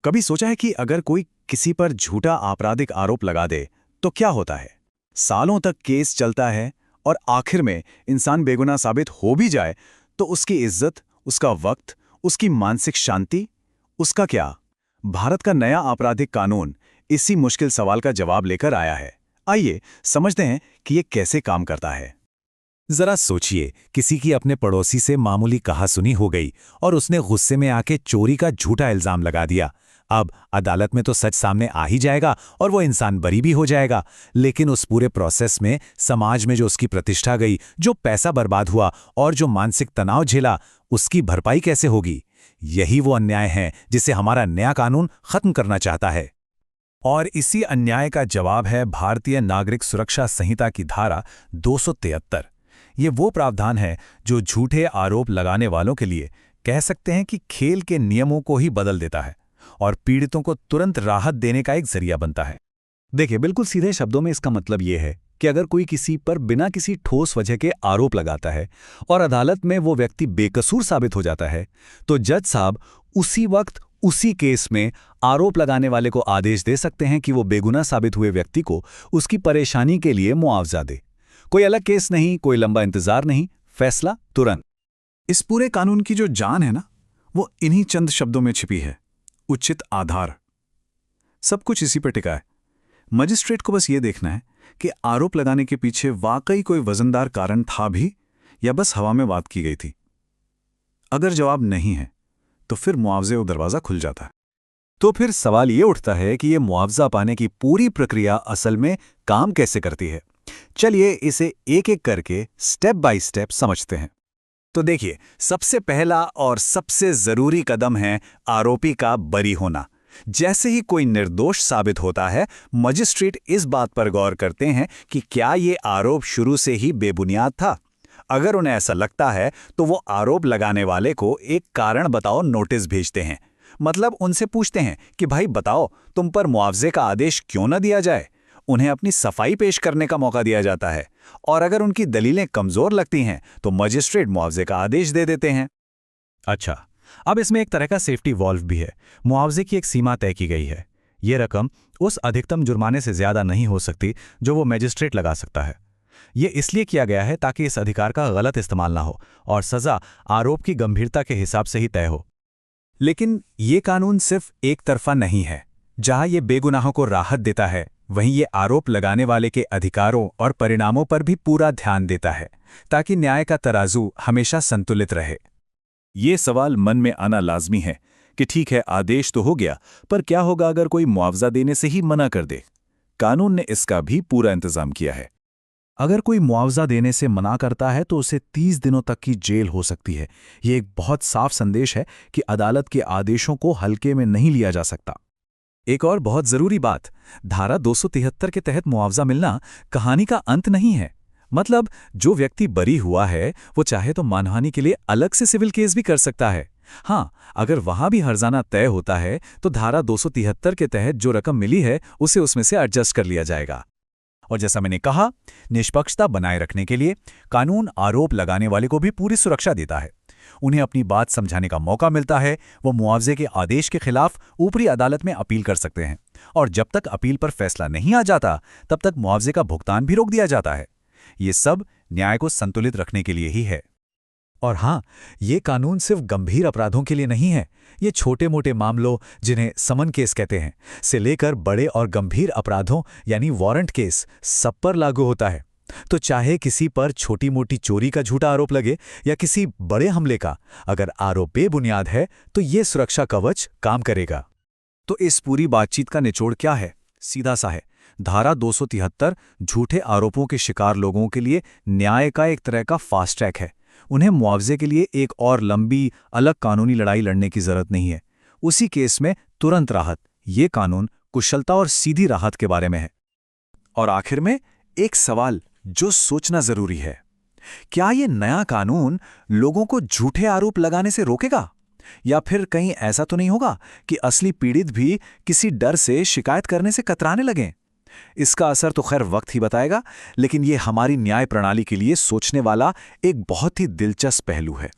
कभी सोचा है कि अगर कोई किसी पर झूठा आपराधिक आरोप लगा दे तो क्या होता है? सालों तक केस चलता है और आखिर में इंसान बेगुनाह साबित हो भी जाए तो उसकी इज्जत, उसका वक्त, उसकी मानसिक शांति, उसका क्या? भारत का नया आपराधिक कानून इसी मुश्किल सवाल का जवाब लेकर आया है। आइए समझते हैं कि ये कैसे काम करता है। जरा सोचिए, किसी की अपने पड़ोसी से मामूली कहासुनी हो गई और उसने गुस्से में आके चोरी का झूठा इल्जाम लगा दिया। अब अदालत में तो सच सामने आ ही जाएगा और वो इंसान बरी भी हो जाएगा, लेकिन उस पूरे प्रोसेस में समाज में जो उसकी प्रतिष्ठा गई, जो पैसा बर्बाद हुआ और जो मानसिक तनाव झेला, उसकी भरपाई कैसे होगी? यही वो अन्याय है जिसे हमारा नया कानून खत्म करना चाहता है। और इसी अन्याय का जवाब है भारतीय नागरिक सुरक्षा संहिता की धारा 273। ये वो प्रावधान है जो झूठे आरोप लगाने वालों के लिए कह सकते हैं कि खेल के नियमों को ही बदल देता है और पीड़ितों को तुरंत राहत देने का एक जरिया बनता है। देखिए, बिल्कुल सीधे शब्दों में इसका मतलब ये है कि अगर कोई किसी पर बिना किसी ठोस वजह के आरोप लगाता है और अदालत में वो व्यक्ति बेकसूर साबित हो जाता है, तो जज साहब उसी वक्त उसी केस में आरोप लगाने वाले को आदेश दे सकते हैं कि वो बेगुनाह साबित हुए व्यक्ति को उसकी परेशानी के लिए मुआवजा दे। कोई अलग केस नहीं, कोई लंबा इंतजार नहीं, फैसला तुरंत। इस पूरे कानून की जो जान है ना, वो इन्हीं चंद शब्दों में छिपी है: उचित आधार। सब कुछ इसी पर टिका है। मजिस्ट्रेट को बस ये देखना है कि आरोप लगाने के पीछे वाकई कोई वजनदार कारण था भी या बस हवा में बात की गई थी। अगर जवाब नहीं है तो फिर मुआवजे का दरवाजा खुल जाता है। तो फिर सवाल ये उठता है कि ये मुआवजा पाने की पूरी प्रक्रिया असल में काम कैसे करती है। चलिए इसे एक एक करके स्टेप बाय स्टेप समझते हैं। तो देखिए, सबसे पहला और सबसे जरूरी कदम है आरोपी का बरी होना। जैसे ही कोई निर्दोष साबित होता है, मजिस्ट्रेट इस बात पर गौर करते हैं कि क्या ये आरोप शुरू से ही बेबुनियाद था। अगर उन्हें ऐसा लगता है तो वो आरोप लगाने वाले को एक कारण बताओ नोटिस भेजते हैं। मतलब उनसे पूछते हैं कि भाई बताओ, तुम पर मुआवजे का आदेश क्यों न दिया जाए। उन्हें अपनी सफाई पेश करने का मौका दिया जाता है और अगर उनकी दलीलें कमजोर लगती हैं तो मजिस्ट्रेट मुआवजे का आदेश दे देते हैं। अच्छा, अब इसमें एक तरह का सेफ्टी वॉल्व भी है। मुआवजे की एक सीमा तय की गई है। ये रकम उस अधिकतम जुर्माने से ज्यादा नहीं हो सकती जो वो मजिस्ट्रेट लगा सकता है। ये इसलिए किया गया है ताकि इस अधिकार का गलत इस्तेमाल ना हो और सजा आरोप की गंभीरता के हिसाब से ही तय हो। लेकिन ये कानून सिर्फ एक तरफा नहीं है। जहां ये बेगुनाहों को राहत देता है, वहीं ये आरोप लगाने वाले के अधिकारों और परिणामों पर भी पूरा ध्यान देता है ताकि न्याय का तराजू हमेशा संतुलित रहे। ये सवाल मन में आना लाजमी है कि ठीक है, आदेश तो हो गया, पर क्या होगा अगर कोई मुआवजा देने से ही मना कर दे? कानून ने इसका भी पूरा इंतजाम किया है। अगर कोई मुआवजा देने से मना करता है तो उसे 30 दिनों तक की जेल हो सकती है। ये एक बहुत साफ संदेश है कि अदालत के आदेशों को हल्के में नहीं लिया जा सकता। एक और बहुत जरूरी बात, धारा 273 के तहत मुआवजा मिलना कहानी का अंत नहीं है। मतलब जो व्यक्ति बरी हुआ है वो चाहे तो मानहानि के लिए अलग से सिविल केस भी कर सकता है। हाँ, अगर वहां भी हर्जाना तय होता है तो धारा 273 के तहत जो रकम मिली है उसे उसमें से एडजस्ट कर लिया जाएगा। और जैसा मैंने कहा, निष्पक्षता बनाए रखने के लिए कानून आरोप लगाने वाले को भी पूरी सुरक्षा देता है। उन्हें अपनी बात समझाने का मौका मिलता है। वो मुआवजे के आदेश के खिलाफ ऊपरी अदालत में अपील कर सकते हैं और जब तक अपील पर फैसला नहीं आ जाता तब तक मुआवजे का भुगतान भी रोक दिया जाता है। ये सब न्याय को संतुलित रखने के लिए ही है। और हाँ, ये कानून सिर्फ गंभीर अपराधों के लिए नहीं है। ये छोटे मोटे मामलों, जिन्हें समन केस कहते हैं, से लेकर बड़े और गंभीर अपराधों यानी वारंट केस, सब पर लागू होता है। तो चाहे किसी पर छोटी मोटी चोरी का झूठा आरोप लगे या किसी बड़े हमले का, अगर आरोप बेबुनियाद है तो ये सुरक्षा कवच काम करेगा। तो इस पूरी बातचीत का निचोड़ क्या है? सीधा सा है, धारा 273 झूठे आरोपों के शिकार लोगों के लिए न्याय का एक तरह का फास्ट ट्रैक है। उन्हें मुआवजे के लिए एक और लंबी अलग कानूनी लड़ाई लड़ने की जरूरत नहीं है। उसी केस में तुरंत राहत। ये कानून कुशलता और सीधी राहत के बारे में है। और आखिर में एक सवाल जो सोचना जरूरी है, क्या ये नया कानून लोगों को झूठे आरोप लगाने से रोकेगा? या फिर कहीं ऐसा तो नहीं होगा कि असली पीड़ित भी किसी डर से शिकायत करने से कतराने लगें? इसका असर तो खैर वक्त ही बताएगा, लेकिन ये हमारी न्याय प्रणाली के लिए सोचने वाला एक बहुत ही दिलचस्प पहलू है।